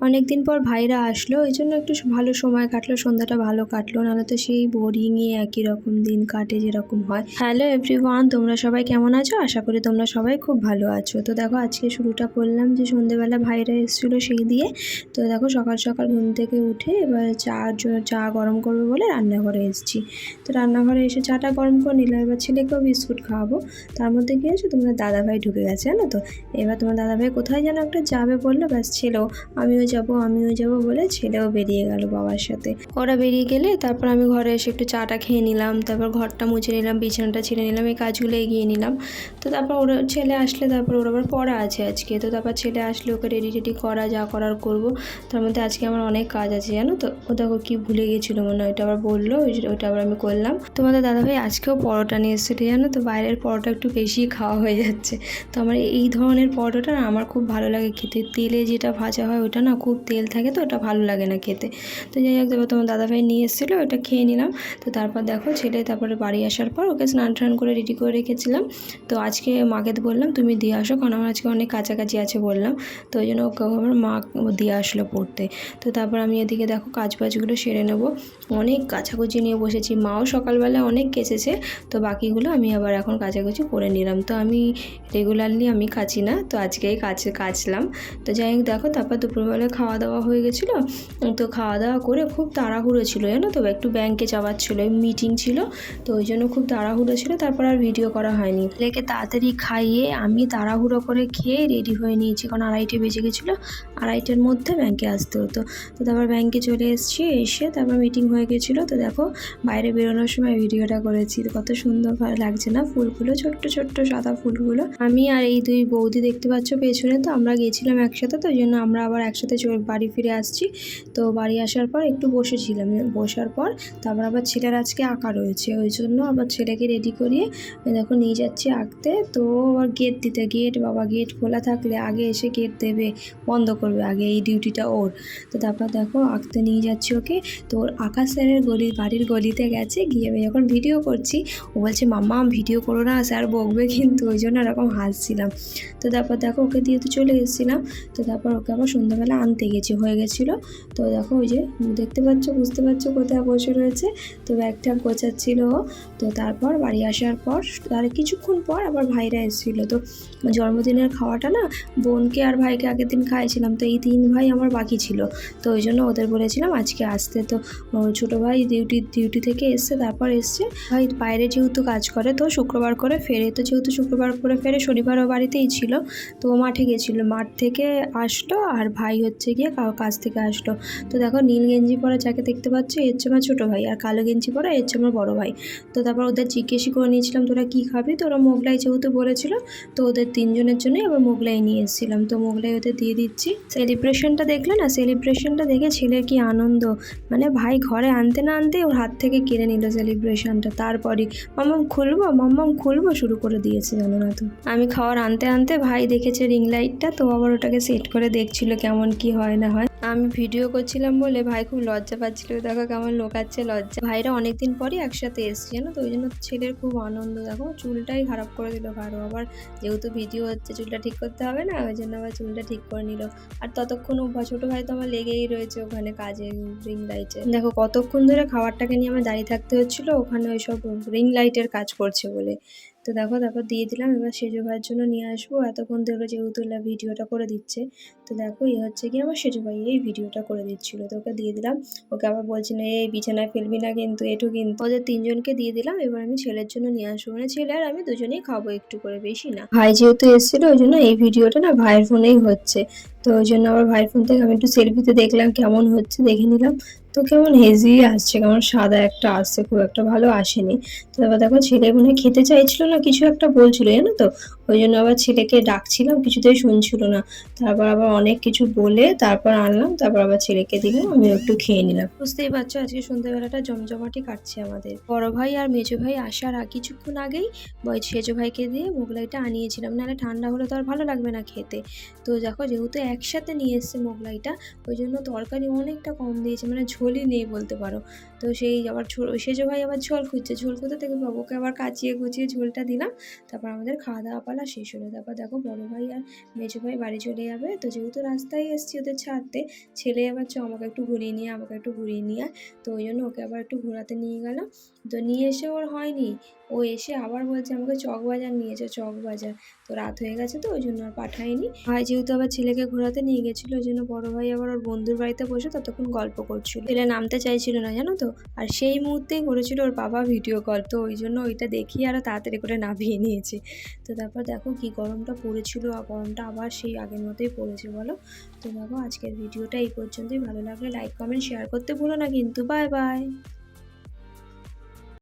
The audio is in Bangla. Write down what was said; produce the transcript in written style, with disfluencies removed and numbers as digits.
অনেকদিন পর ভাইরা আসলো, ওই জন্য একটু ভালো সময় কাটলো, সন্ধ্যাটা ভালো কাটলো, নাহলে তো সেই বোরিংয়ে একই রকম দিন কাটে যেরকম হয়। হ্যালো এভরিওয়ান, তোমরা সবাই কেমন আছো? আশা করি তোমরা সবাই খুব ভালো আছো। তো দেখো আজকে শুরুটা করলাম যে সন্ধ্যেবেলা ভাইরা এসেছিলো সেই দিয়ে। তো দেখো সকাল সকাল ঘুম থেকে উঠে এবার চা গরম করবো বলে রান্নাঘরে এসেছি। তো রান্নাঘরে এসে চাটা গরম করে নিলাম, এবার ছেলেকেও বিস্কুট খাওয়াবো। তার মধ্যে কি হয়েছে, তোমার দাদাভাই ঢুকে গেছে জানো তো। এবার তোমার দাদাভাই কোথায় যেন একটা যাবে বললো, ব্যাস ছেলেও আমিও যাব বলে ছেলেও বেরিয়ে গেল বাবার সাথে। ওরা বেরিয়ে গেলে তারপর আমি ঘরে এসে একটু চাটা খেয়ে নিলাম, তারপর ঘরটা মুছে নিলাম, বিছানাটা ছিঁড়ে নিলাম, এই কাজগুলো এগিয়ে নিলাম। তো তারপর ওরা ছেলে আসলে তারপর ওর আবার পড়া আছে আজকে। তো তারপর ছেলে আসলে ওকে রেডি করা যা করার করব। তার মধ্যে আজকে আমার অনেক কাজ আছে জানো তো। ও দেখো কি ভুলে গেছিলো মনে হয়, ওইটা আবার বললো, ওইটা আবার আমি করলাম। তোমাদের দাদাভাই আজকেও পরোটা নিয়ে এসেছিলো জানো তো। বাইরের পরোটা একটু বেশি খাওয়া হয়ে যাচ্ছে। তো আমার এই ধরনের পরোটাটা না আমার খুব ভালো লাগে খেতে। তেলে যেটা ভাজা হয় ওটা না খুব তেল থাকে, তো ওটা ভালো লাগে না খেতে। তো যাই হোক, তারপর তোমার দাদাভাই নিয়ে এসেছিলো, ওটা খেয়ে নিলাম। তো তারপর দেখো ছেলে তারপরে বাড়ি আসার পর ওকে স্নান টান করে রেডি করে রেখেছিলাম। তো আজকে মাকে বললাম তুমি দিয়ে আসো, কারণ আমার আজকে অনেক কাছাকাছি আছে বললাম। তো ওই জন্য ওকে আমার মা দিয়ে আসলো পড়তে। তো তারপর আমি এদিকে দেখো কাজবাজগুলো সেরে নেবো। অনেক কাচাকুচি নিয়ে বসেছি, মাও সকালবেলা অনেক কেচেছে। তো বাকিগুলো আমি আবার এখন কাচাকুচি করে নিলাম। তো আমি রেগুলারলি আমি কাচি না, তো আজকেই কাচলাম। তো যাই হোক দেখো, তারপর দুপুরবেলা খাওয়া দাওয়া হয়ে গেছিলো। তো খাওয়া দাওয়া করে খুব তাড়াহুড়ো ছিল জানো তো, একটু ব্যাংকে যাওয়ার ছিল, মিটিং ছিল। তো ওই জন্য খুব তাড়াহুড়ো ছিল, তারপর আর ভিডিও করা হয়নি। ছেলেকে তাড়াতাড়ি খাইয়ে আমি তাড়াহুড়ো করে খেয়ে রেডি হয়ে নিয়েছি, কারণ 2:30 বেজে গেছিলো। 2:30টার মধ্যে ব্যাংকে আসতে হতো। তো তারপর ব্যাংকে চলে এসেছি, এসে তারপর মিটিং হয়ে গেছিলো। তো দেখো বাইরে বেরোনোর সময় ভিডিওটা করেছি, কত সুন্দর লাগছে না ফুলগুলো, ছোট্ট ছোট্ট সাদা ফুলগুলো। আমি আর এই দুই বৌদি দেখতে পাচ্ছ পেছনে, তো আমরা গেছিলাম একসাথে, তো ওই জন্য আমরা আবার একসাথে বাড়ি ফিরে আসছি। তো বাড়ি আসার পর একটু বসেছিলাম, বসার পর তারপর আবার ছেলের আজকে আঁকা রয়েছে, ওই জন্য আবার ছেলেকে রেডি করিয়ে দেখো নিয়ে যাচ্ছি আঁকতে। তো আবার বাবা গেট খোলা থাকলে আগে এসে গেট দেবে, বন্ধ করবে আগে, এই ডিউটিটা ওর। তো তারপর দেখো আঁকতে নিয়ে যাচ্ছি ওকে। তো ওর আঁকা স্যারের বাড়ির গলিতে গেছে, গিয়ে আমি যখন ভিডিও করছি ও বলছে মাম্মা ভিডিও করো না, স্যার বকবে কিন্তু, ওই জন্য এরকম হাসছিলাম। তো তারপর দেখো ওকে দিয়ে তো চলে এসেছিলাম। তো তারপর ওকে আবার সন্ধ্যাবেলা আনতে হয়ে গেছিলো। তো দেখো ওই যে দেখতে পাচ্ছ, বুঝতে পারছো কোথায় বসে রয়েছে। তো ব্যাগটা গোছাচ্ছিল ও। তো তারপর বাড়ি আসার পর তার কিছুক্ষণ পর আবার ভাইরা এসেছিলো। তো জন্মদিনের খাওয়াটা না বোনকে আর ভাইকে আগের দিন খাইয়েছিলাম, তো এই 3 ভাই আমার বাকি ছিল। তো ওই জন্য ওদের বলেছিলাম আজকে আসতে। তো ছোটো ভাই ডিউটি থেকে এসছে, তারপর এসছে। ভাই বাইরে যেহেতু কাজ করে, তো শুক্রবার করে ফেরে, তো যেহেতু শুক্রবার করে ফেরে শনিবারও বাড়িতেই ছিল। তো ও মাঠে গেছিলো, মাঠ থেকে আসলো, আর ভাই হচ্ছে গিয়ে কাজ থেকে আসলো। তো দেখো নীল গেঞ্জি পরা যাকে দেখতে পাচ্ছ এর হচ্ছে আমার ছোটো ভাই, আর কালো গেঞ্জি পরা এর হচ্ছে আমার বড়ো ভাই। তো তারপর ওদের জিজ্ঞেসই করে নিয়েছিলাম তোরা কী খাবি, তো ওরা মোগলাই যেহেতু বলেছিল, তো ওদের 3 জনের জন্যই আবার মোগলাই নিয়ে এসেছিলাম। তো মোগলাই ওদের দিয়ে দিচ্ছি। সেলিব্রেশনটা দেখলে না, সেলিব্রেশনটা দেখে ছেলের কি আনন্দ, মানে ভাই ঘরে আনতে না আনতে ওর হাত থেকে কেড়ে নিল সেলিব্রেশনটা। তারপরই মাম্মাম খুলবো শুরু করে দিয়েছে জানো না তো। আমি খাওয়ার আনতে আনতে ভাই দেখেছে রিং লাইটটা, তো আবার ওটাকে সেট করে দেখছিল কেমন কি হয় না হয়। আমি ভিডিও করছিলাম বলে ভাই খুব লজ্জা পাচ্ছিল, দেখো কেমন লোকাচ্ছে লজ্জা। ভাইরা অনেকদিন পরই একসাথে এসছে জানো তো, ওই জন্য ছেলের খুব আনন্দ। দেখো চুলটাই খারাপ করে দিল কারো, আবার যেহেতু ভিডিও হচ্ছে চুলটা ঠিক করতে হবে না, ওই জন্য আবার চুলটা ঠিক করে নিল। আর ততক্ষণ ছোটো ভাই তো আমার লেগেই রয়েছে ওখানে কাজে, রিং লাইটে। দেখো কতক্ষণ ধরে খাবারটাকে নিয়ে আমার দাঁড়িয়ে থাকতে হচ্ছিলো, ওখানে ওই সব রিং লাইটের কাজ করছে বলে। তো দেখো তারপর দিয়ে দিলাম, এবার সেজো ভাইয়ের জন্য নিয়ে আসবো, এতক্ষণ ধরে যেহেতু ভিডিওটা করে দিচ্ছে। তো দেখো হচ্ছে কি আমার সেজো ভাই এই ভিডিওটা করে দিচ্ছিলো, তো ওকে দিয়ে দিলাম। ওকে আবার বলছি না এই বিছানায় ফেলবি না কিন্তু, এটু কিন্তু। ওদের 3 জনকে দিয়ে দিলাম। এবার আমি ছেলের জন্য নিয়ে আসবো, মানে ছেলে আর আমি দুজনেই খাবো একটু করে, বেশি না। ভাই যেহেতু এসেছিলো ওই জন্য এই ভিডিওটা না ভাইয়ের ফোনেই হচ্ছে। তো ওই জন্য আবার ভাইয়ের ফোন থেকে আমি একটু সেলফিতে দেখলাম কেমন হচ্ছে, দেখে নিলাম। তো কেমন হেজি আসছে, কেমন সাদা একটা আসছে, খুব একটা ভালো আসেনি। তো তারপর দেখো ছেলে মনে খেতে চাইছিল না, কিছু একটা বলছিল জানো তো, ওই জন্য আবার ছেলেকে ডাকছিলাম, কিছুতেই শুনছিল না। তারপর আবার অনেক কিছু বলে তারপর আনলাম, তারপর আবার ছেলেকে দিলাম, আমি একটু খেয়ে নিলাম। বুঝতেই পারছো আজকে সন্ধ্যাবেলাটা জমজমাটি কাটছে আমাদের। বড় ভাই আর মেজো ভাই আসার কিছুক্ষণ আগেই সেজো ভাইকে দিয়ে মোগলাইটা আনিয়েছিলাম, নাহলে ঠান্ডা হলে তো আর ভালো লাগবে না খেতে। তো দেখো যেহেতু একসাথে নিয়ে এসছে মোগলাইটা, ওই জন্য তরকারি অনেকটা কম দিয়েছে, মানে ঝোলই নেই বলতে পারো। তো সেই আবার সেজো ভাই আবার ঝোল খুঁজতে থেকে বাবুকে আবার কাচিয়ে কুচিয়ে ঝোলটা দিলাম। তারপর আমাদের খাওয়া দাওয়া পালা পালা শেষ হলো। তারপর দেখো বড় ভাই আর মেজো ভাই বাড়ি চলে যাবে। তো যেহেতু রাস্তায় এসছি ওদের ছাড়তে, ছেলে আবার আমাকে একটু ঘুরিয়ে নিয়ে আমাকে একটু ঘুরিয়ে নিয়ে, তো ওই জন্য ওকে আবার একটু ঘোরাতে নিয়ে গেল। তো নিয়ে এসে ওর হয়নি, ও এসে আবার বলছে আমাকে চকবাজার নিয়েছে, চকবাজার। তো রাত হয়ে গেছে তো ওই জন্য আর পাঠায়নি। ভাই যেহেতু আবার ছেলেকে ঘোরাতে নিয়ে গেছিলো, ওই জন্য বড় ভাই আবার ওর বন্ধুর বাড়িতে বসে ততক্ষণ গল্প করছিল। ছেলে নামতে চাইছিল না জানো তো, আর সেই মুহূর্তেই করেছিল ওর বাবা ভিডিও কল, তো ওই জন্য ওইটা দেখিয়ে আরও তাড়াতাড়ি করে নামিয়ে নিয়েছে। তো তারপর দেখো কি গরমটা পড়েছিল, আর গরমটা আবার সেই আগের মতোই পড়েছে বলো। তো দেখো আজকের ভিডিওটা এই পর্যন্তই। ভালো লাগলে লাইক কমেন্ট শেয়ার করতে ভুলো না কিন্তু। Bye bye.